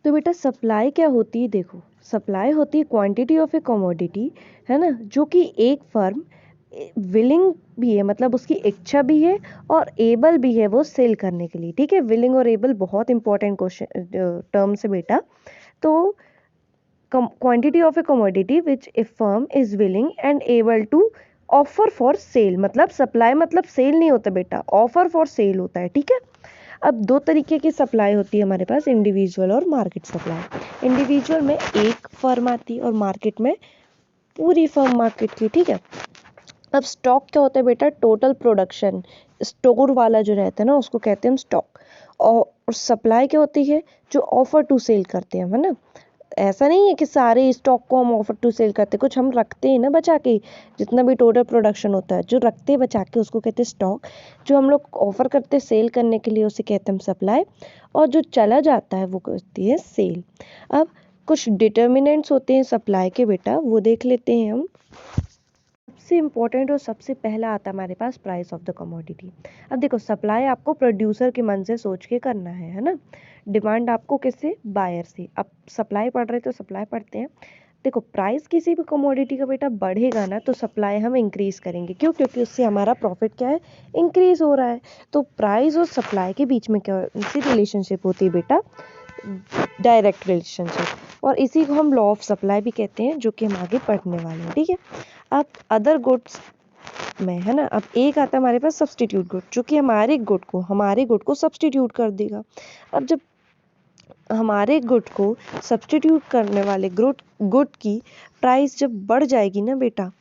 तो बेटा सप्लाई क्या होती है, देखो सप्लाई होती है क्वांटिटी ऑफ ए कमोडिटी, है ना, जो कि एक फर्म विलिंग भी है, मतलब उसकी इच्छा भी है और एबल भी है वो सेल करने के लिए। ठीक है, विलिंग और एबल बहुत इंपॉर्टेंट क्वेश्चन टर्म्स है बेटा। तो quantity of a commodity which a firm is willing and able to offer for sale, मतलब सप्लाई मतलब सेल नहीं होता बेटा, ऑफर फॉर सेल होता है। ठीक है, अब दो तरीके की सप्लाई होती है हमारे पास, इंडिविजुअल और मार्केट सप्लाई। इंडिविजुअल में एक फर्म आती है और मार्केट में पूरी फर्म मार्केट की। ठीक है, अब स्टॉक क्या होता है बेटा, टोटल प्रोडक्शन, स्टोर वाला जो रहता है ना उसको कहते हैं हम स्टॉक। और सप्लाई क्या होती है, जो ऑफर टू सेल करते हैं, है ना। ऐसा नहीं है कि सारे स्टॉक को हम ऑफर टू सेल करते हैं, कुछ हम रखते हैं ना बचा के, जितना भी टोटल प्रोडक्शन होता है जो रखते हैं बचा के उसको कहते हैं स्टॉक। जो हम लोग ऑफर करते हैं सेल करने के लिए उसे कहते हैं हम सप्लाई, और जो चला जाता है वो कहती है सेल। अब कुछ डिटर्मिनेंट्स होते हैं सप्लाई के बेटा, वो देख लेते हैं हम। सबसे इम्पोर्टेंट और सबसे पहला आता है हमारे पास प्राइस ऑफ द कमोडिटी। अब देखो सप्लाई आपको प्रोड्यूसर के मन से सोच के करना है ना। डिमांड आपको किससे, बायर से। अब सप्लाई पढ़ रहे तो सप्लाई पढ़ते हैं। देखो प्राइस किसी भी कमोडिटी का बेटा बढ़ेगा ना तो सप्लाई हम इंक्रीज करेंगे, क्यों, क्योंकि उससे हमारा प्रॉफिट क्या है, इंक्रीज हो रहा है। तो प्राइस और सप्लाई के बीच में क्या सी रिलेशनशिप होती है बेटा, डायरेक्ट रिलेशनशिप, और इसी को हम लॉ ऑफ सप्लाई भी कहते हैं, जो कि हम आगे पढ़ने वाले हैं। ठीक है, अब अदर गुड्स में, है ना, अब एक आता है हमारे पास सब्सटीट्यूट गुड, जो कि हमारे गुड को सब्सटीट्यूट कर देगा। अब जब हमारे गुड को सब्सटीट्यूट करने वाले गुड की प्राइस जब बढ़ जाएगी ना बेटा,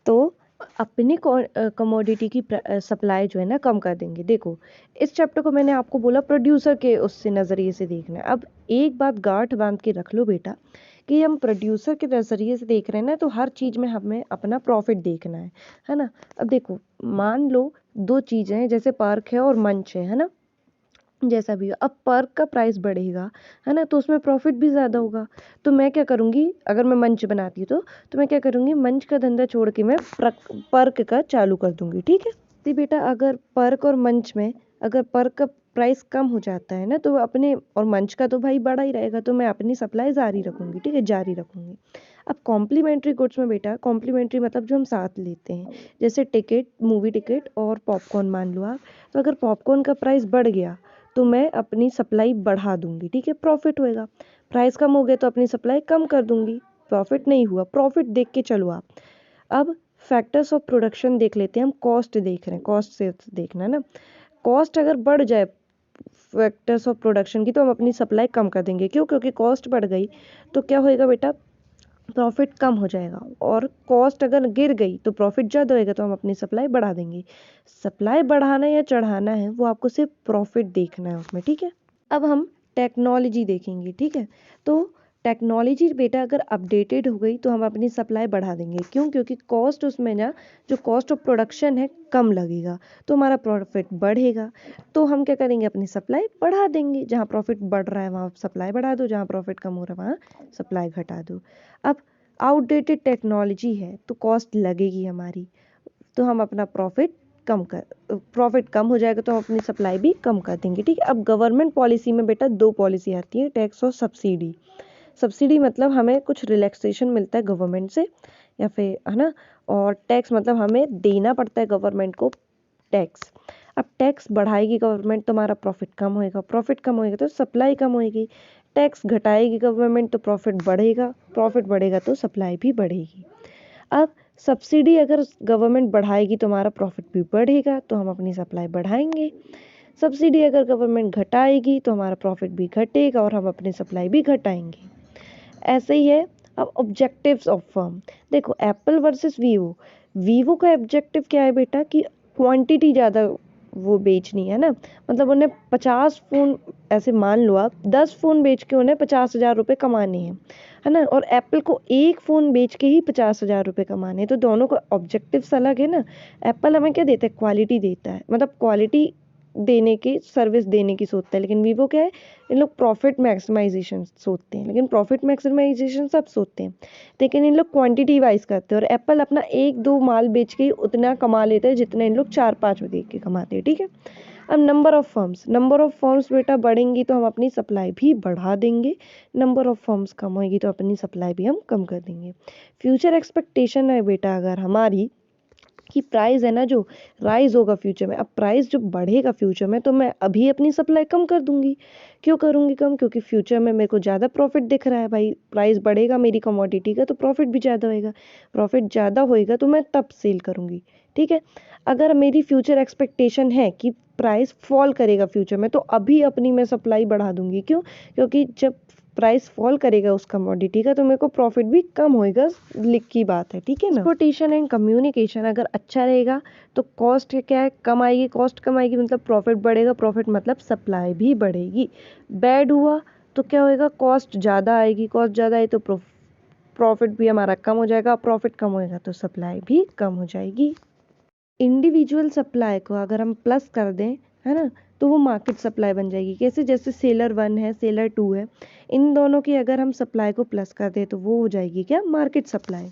तो अपनी कमोडिटी की सप्लाई जो है ना कम कर देंगे। देखो इस चैप्टर को मैंने आपको बोला प्रोड्यूसर के उससे नज़रिए से देखना है। अब एक बात गांठ बांध के रख लो बेटा, कि हम प्रोड्यूसर के नज़रिए से देख रहे हैं ना, तो हर चीज़ में हमें अपना प्रॉफिट देखना है ना। अब देखो मान लो दो चीज़ें हैं, जैसे पार्क है और मंच है ना, जैसा भी हो। अब पर्क का प्राइस बढ़ेगा, है ना, तो उसमें प्रॉफिट भी ज़्यादा होगा। तो मैं क्या करूँगी, अगर मैं मंच बनाती हूँ तो मैं क्या करूँगी, मंच का धंधा छोड़ के मैं पर्क का चालू कर दूँगी। ठीक है, तो बेटा अगर पर्क और मंच में अगर पर्क का प्राइस कम हो जाता है ना, तो अपने, और मंच का तो भाई बड़ा ही रहेगा, तो मैं अपनी सप्लाई जारी रखूँगी। ठीक है, जारी रखूँगी। अब कॉम्प्लीमेंट्री गुड्स में बेटा, कॉम्प्लीमेंट्री मतलब जो हम साथ लेते हैं, जैसे टिकट, मूवी टिकट और पॉपकॉर्न मान लो आप। तो अगर पॉपकॉर्न का प्राइस बढ़ गया तो मैं अपनी सप्लाई बढ़ा दूंगी। ठीक है, प्रॉफिट होएगा। प्राइस कम हो गया तो अपनी सप्लाई कम कर दूंगी, प्रॉफिट नहीं हुआ। प्रॉफिट देख के चलो आप। अब फैक्टर्स ऑफ प्रोडक्शन देख लेते हैं हम, कॉस्ट देख रहे हैं, कॉस्ट से देखना है ना। कॉस्ट अगर बढ़ जाए फैक्टर्स ऑफ प्रोडक्शन की, तो हम अपनी सप्लाई कम कर देंगे। क्यों, क्योंकि कॉस्ट बढ़ गई तो क्या होएगा बेटा, प्रॉफिट कम हो जाएगा। और कॉस्ट अगर गिर गई तो प्रॉफिट ज़्यादा होएगा, तो हम अपनी सप्लाई बढ़ा देंगे। सप्लाई बढ़ाना या चढ़ाना है वो आपको सिर्फ प्रॉफिट देखना है उसमें। ठीक है, अब हम टेक्नोलॉजी देखेंगे। ठीक है, तो टेक्नोलॉजी बेटा अगर अपडेटेड हो गई तो हम अपनी सप्लाई बढ़ा देंगे। क्यों, क्योंकि कॉस्ट उसमें ना, जो कॉस्ट ऑफ प्रोडक्शन है कम लगेगा, तो हमारा प्रॉफिट बढ़ेगा। तो हम क्या करेंगे, अपनी सप्लाई बढ़ा देंगे। जहाँ प्रॉफिट बढ़ रहा है वहाँ सप्लाई बढ़ा दो, जहाँ प्रॉफिट कम हो रहा है वहाँ सप्लाई घटा दो। अब आउटडेटेड टेक्नोलॉजी है तो कॉस्ट लगेगी हमारी, तो हम अपना प्रॉफिट कम हो जाएगा तो हम अपनी सप्लाई भी कम कर देंगे। ठीक है, अब गवर्नमेंट पॉलिसी में बेटा दो पॉलिसी आती है, टैक्स और सब्सिडी। सब्सिडी मतलब हमें कुछ रिलैक्सेशन मिलता है गवर्नमेंट से, या फिर, है ना, और टैक्स मतलब हमें देना पड़ता है गवर्नमेंट को टैक्स। अब टैक्स बढ़ाएगी गवर्नमेंट तो हमारा प्रॉफिट कम होएगा, प्रॉफिट कम होएगा तो सप्लाई कम होएगी। टैक्स घटाएगी गवर्नमेंट तो प्रॉफिट बढ़ेगा, प्रॉफिट बढ़ेगा तो सप्लाई भी बढ़ेगी। अब सब्सिडी अगर गवर्नमेंट बढ़ाएगी तो हमारा प्रॉफिट भी बढ़ेगा, तो हम अपनी सप्लाई बढ़ाएंगे। सब्सिडी अगर गवर्नमेंट घटाएगी तो हमारा प्रॉफिट भी घटेगा और हम अपनी सप्लाई भी घटाएंगे। ऐसे ही है। अब ऑब्जेक्टिव्स ऑफ फर्म देखो, एप्पल वर्सेस वीवो। वीवो का ऑब्जेक्टिव क्या है बेटा, कि क्वांटिटी ज़्यादा वो बेचनी है ना, मतलब उन्हें 50 फ़ोन, ऐसे मान लो आप 10 फ़ोन बेच के उन्हें 50,000 रुपये कमाने हैं, है ना, और एप्पल को एक फ़ोन बेच के ही 50,000 रुपये कमाने हैं। तो दोनों का ऑब्जेक्टिव्स अलग है ना। एप्पल हमें क्या देता है, क्वालिटी देता है, मतलब क्वालिटी देने की, सर्विस देने की सोचता है। लेकिन वीवो क्या है, इन लोग प्रॉफिट मैक्सिमाइजेशन सोचते हैं। लेकिन प्रॉफिट मैक्सिमाइजेशन सब सोचते हैं, लेकिन इन लोग क्वांटिटी वाइज करते हैं। और एप्पल अपना एक दो माल बेच के ही उतना कमा लेते हैं जितना इन लोग 4-5 बेच के कमाते हैं। ठीक है, अब नंबर ऑफ फर्म्स बेटा बढ़ेंगी तो हम अपनी सप्लाई भी बढ़ा देंगे, नंबर ऑफ फर्म्स कम होगी तो अपनी सप्लाई भी हम कम कर देंगे। फ्यूचर एक्सपेक्टेशन है बेटा अगर हमारी कि प्राइस है ना जो राइज होगा फ्यूचर में, अब प्राइस जो बढ़ेगा फ्यूचर में तो मैं अभी अपनी सप्लाई कम कर दूंगी। क्यों करूंगी कम? क्योंकि फ्यूचर में मेरे को ज़्यादा प्रॉफिट दिख रहा है भाई, प्राइस बढ़ेगा मेरी कमोडिटी का तो प्रॉफिट भी ज़्यादा होएगा, प्रॉफिट ज़्यादा होएगा तो मैं तब सेल करूंगी। ठीक है, अगर मेरी फ्यूचर एक्सपेक्टेशन है कि प्राइस फॉल करेगा फ्यूचर में तो अभी अपनी मैं सप्लाई बढ़ा दूंगी। क्यों? क्योंकि जब प्राइस फॉल करेगा उस कमोडिटी का तो मेरे को प्रॉफिट भी कम होएगा, लिख की बात है। ठीक है ना। ट्रांसपोर्टेशन एंड कम्युनिकेशन अगर अच्छा रहेगा तो कॉस्ट क्या है, कम आएगी, कॉस्ट कम आएगी मतलब प्रॉफिट बढ़ेगा, प्रॉफिट मतलब सप्लाई भी बढ़ेगी। बैड हुआ तो क्या होएगा, कॉस्ट ज़्यादा आएगी, कॉस्ट ज़्यादा आई तो प्रॉफिट भी हमारा कम हो जाएगा, प्रॉफिट कम होएगा तो सप्लाई भी कम हो जाएगी। इंडिविजुअल सप्लाई को अगर हम प्लस कर दें, है ना, तो वो मार्केट सप्लाई बन जाएगी। कैसे? जैसे सेलर 1 है, सेलर 2 है, इन दोनों की अगर हम सप्लाई को प्लस कर दें तो वो हो जाएगी क्या, मार्केट सप्लाई।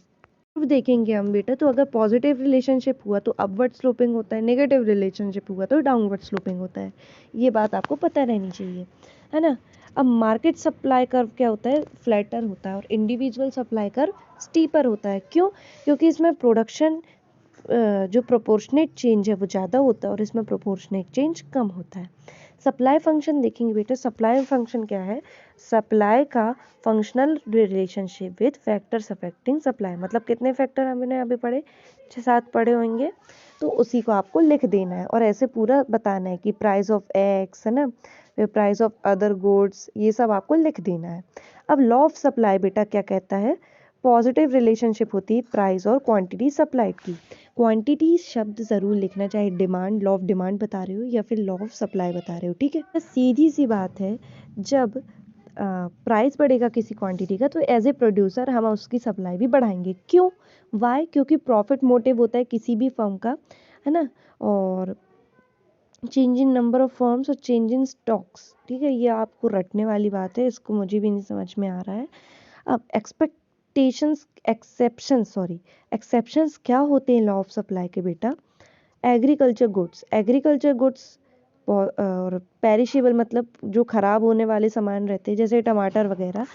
अब देखेंगे हम बेटा, तो अगर पॉजिटिव रिलेशनशिप हुआ तो अपवर्ड स्लोपिंग होता है, नेगेटिव रिलेशनशिप हुआ तो डाउनवर्ड स्लोपिंग होता है। ये बात आपको पता रहनी चाहिए, है ना। अब मार्केट सप्लाई कर्व क्या होता है, फ्लैटर होता है, और इंडिविजुअल सप्लाई कर्व स्टीपर होता है। क्यों? क्योंकि इसमें प्रोडक्शन जो प्रोपोर्शनेट चेंज है वो ज़्यादा होता है और इसमें प्रोपोर्शनेट चेंज कम होता है। सप्लाई फंक्शन देखेंगे बेटा, सप्लाई फंक्शन क्या है, सप्लाई का functional relationship with factors affecting supply, मतलब कितने फैक्टर हमने अभी पढ़े, 6-7 पढ़े होंगे, तो उसी को आपको लिख देना है और ऐसे पूरा बताना है कि प्राइस ऑफ एक्स, है ना, फिर प्राइस ऑफ अदर गुड्स, ये सब आपको लिख देना है। अब लॉ ऑफ सप्लाई बेटा क्या कहता है, पॉजिटिव रिलेशनशिप होती है प्राइस और क्वांटिटी सप्लाइड की। क्वांटिटी शब्द ज़रूर लिखना, चाहे डिमांड, लॉ ऑफ डिमांड बता रहे हो या फिर लॉ ऑफ सप्लाई बता रहे हो। ठीक है, सीधी सी बात है, जब प्राइस बढ़ेगा किसी क्वांटिटी का तो एज ए प्रोड्यूसर हम उसकी सप्लाई भी बढ़ाएंगे। क्यों? वाई? क्योंकि प्रॉफिट मोटिव होता है किसी भी फर्म का, है ना, और change in number of firms और चेंज इन स्टॉक्स। ठीक है, ये आपको रटने वाली बात है, इसको मुझे भी नहीं समझ में आ रहा है। अब एक्सेप्शंस क्या होते हैं लॉ ऑफ सप्लाई के बेटा, एग्रीकल्चर गुड्स और पेरिशेबल मतलब जो खराब होने वाले सामान रहते हैं जैसे टमाटर वगैरह,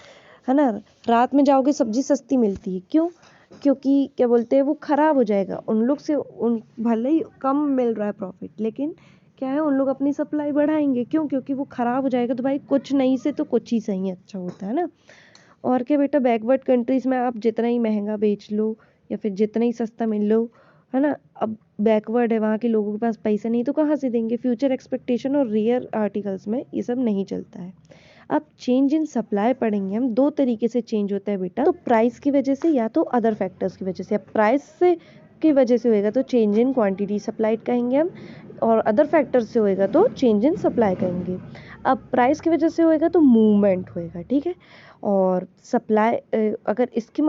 है ना, रात में जाओगे सब्जी सस्ती मिलती है। क्यों? क्योंकि क्या बोलते हैं, वो खराब हो जाएगा, उन लोग से उन भले ही कम मिल रहा है प्रॉफिट, लेकिन क्या है, उन लोग अपनी सप्लाई बढ़ाएंगे। क्यों? क्योंकि वो खराब हो जाएगा तो भाई कुछ नहीं से तो कुछ ही सही अच्छा होता है ना। और क्या बेटा, बैकवर्ड कंट्रीज में आप जितना ही महंगा बेच लो या फिर जितना ही सस्ता मिल लो, है ना, अब बैकवर्ड है, वहाँ के लोगों के पास पैसा नहीं तो कहाँ से देंगे। फ्यूचर एक्सपेक्टेशन और रियर आर्टिकल्स में ये सब नहीं चलता है। अब चेंज इन सप्लाई पढ़ेंगे हम, दो तरीके से चेंज होता है बेटा, तो प्राइस की वजह से या तो अदर फैक्टर्स की वजह से। अब प्राइस से की वजह से होएगा तो चेंज इन क्वांटिटी सप्लाइड कहेंगे हम, और अदर फैक्टर्स से होएगा तो चेंज इन सप्लाई कहेंगे। अब प्राइस की वजह से होएगा तो मूवमेंट होएगा। ठीक है, और सप्लाई अगर इसकी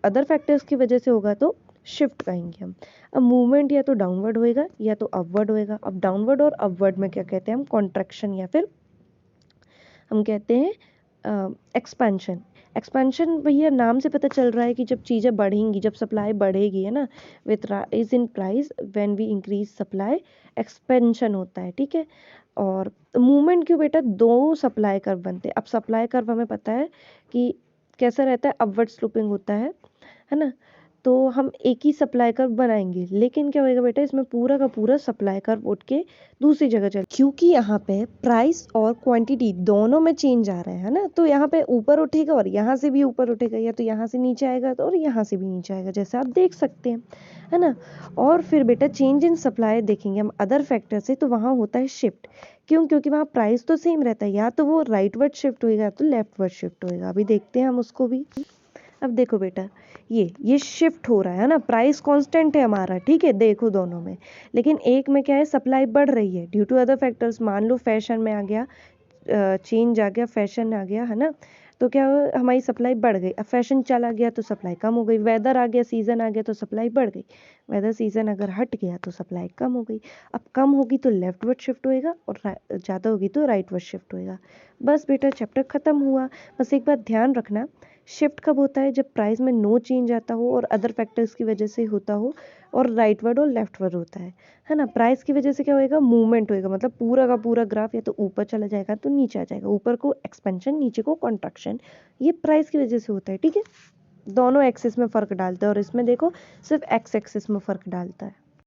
अदर फैक्टर्स की वजह से होगा तो शिफ्ट कहेंगे हम। अब मूवमेंट या तो डाउनवर्ड होएगा या तो अपवर्ड होएगा। अब डाउनवर्ड और अपवर्ड में क्या कहते हैं हम, कॉन्ट्रैक्शन या फिर हम कहते हैं एक्सपेंशन। एक्सपेंशन भैया नाम से पता चल रहा है कि जब चीज़ें बढ़ेंगी, जब सप्लाई बढ़ेगी, है ना, with rise in price when we increase supply, expansion होता है। ठीक है, और मूवमेंट क्यों बेटा, दो सप्लाई कर्व बनते हैं। अब सप्लाई कर्व हमें पता है कि कैसा रहता है, अपवर्ड स्लोपिंग होता है ना, तो हम एक ही सप्लाई कर्व बनाएंगे, लेकिन क्या होएगा बेटा, इसमें पूरा का पूरा सप्लाई कर्व उठ के दूसरी जगह चल, क्योंकि यहाँ पे प्राइस और क्वांटिटी दोनों में चेंज आ रहा है ना, तो यहाँ पे ऊपर उठेगा और यहाँ से भी ऊपर उठेगा, या तो यहाँ से नीचे आएगा तो और यहाँ से भी नीचे आएगा, जैसे आप देख सकते हैं, है ना। और फिर बेटा चेंज इन सप्लाई देखेंगे हम अदर फैक्टर से, तो वहाँ होता है शिफ्ट। क्यों? क्योंकि वहाँ प्राइस तो सेम रहता है, या तो वो राइटवर्ड शिफ्ट होएगा या तो लेफ्टवर्ड शिफ्ट होएगा। अभी देखते हैं हम उसको भी। अब देखो बेटा, ये शिफ्ट हो रहा है ना, प्राइस कांस्टेंट है हमारा, ठीक है, देखो दोनों में, लेकिन एक में क्या है, सप्लाई बढ़ रही है ड्यू टू अदर फैक्टर्स। मान लो फैशन में आ गया, चेंज आ गया, फैशन आ गया, है ना, तो क्या हुआ, हमारी सप्लाई बढ़ गई। अब फैशन चला गया तो सप्लाई कम हो गई, वेदर आ गया, सीजन आ गया तो सप्लाई बढ़ गई। वेदर सीजन अगर हट गया तो सप्लाई कम हो गई। अब कम होगी तो लेफ्टवर्ड शिफ्ट होएगा और ज़्यादा होगी तो राइटवर्ड शिफ्ट होएगा। बस बेटा चैप्टर ख़त्म हुआ। बस एक बात ध्यान रखना, शिफ्ट कब होता है? जब प्राइस में नो चेंज आता हो और अदर फैक्टर्स की वजह से होता हो, और राइटवर्ड और लेफ्टवर्ड होता है ना। प्राइस की वजह से क्या होएगा? मूवमेंट होएगा, मतलब पूरा का पूरा ग्राफ या तो ऊपर चला जाएगा तो नीचे आ जाएगा, ऊपर को एक्सपेंशन नीचे को कॉन्ट्रैक्शन। ये प्राइस की वजह से होता है, ठीक है। दोनों एक्सिस में फ़र्क डालता है और इसमें देखो सिर्फ एक्स एक्सिस में फ़र्क डालता है।